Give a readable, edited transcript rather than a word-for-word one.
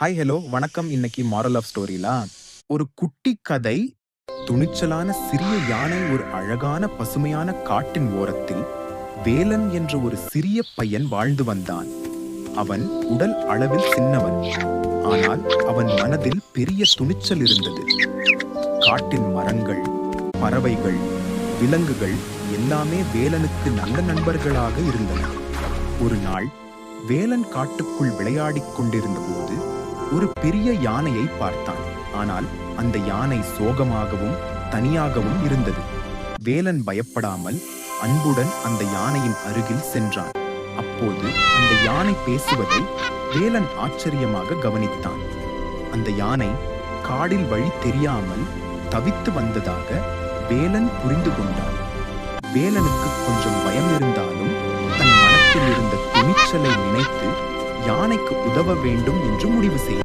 Hi, hello, வணக்கம். இன்னைக்கு moral of ஸ்டோரிலா ஒரு குட்டி கதை. துணிச்சலான சிறிய யானை. ஒரு அழகான பசுமையான காட்டின் ஓரத்தில் வேலன் என்ற ஒரு சிறிய பையன் வாழ்ந்து வந்தான். அவன் உடல் அளவில் சின்னவன், ஆனால் அவன் மனதில் பெரிய துணிச்சல் இருந்தது. காட்டின் மரங்கள், பறவைகள், விலங்குகள் எல்லாமே வேலனுக்கு நல்ல நண்பர்களாக இருந்தன. ஒரு நாள் வேலன் காட்டுக்குள் விளையாடிக் கொண்டிருந்த போது ஒரு பெரிய யானையை பார்த்தான். ஆனால் அந்த யானை சோகமாகவும் தனியாகவும் இருந்தது. வேலன் பயப்படாமல் அன்புடன் அந்த யானையின் அருகில் சென்றான். அப்போது அந்த யானை பேசுவதை வேலன் ஆச்சரியமாக கவனித்தான். அந்த யானை காடில் வழி தெரியாமல் தவித்து வந்ததாக வேலன் புரிந்து கொண்டான். வேலனுக்கு கொஞ்சம் பயம் இருந்தாலும் தன் மனத்தில் இருந்த துணிச்சலை நினைத்து யானைக்கு உதவ வேண்டும் என்று முடிவு செய்தான்.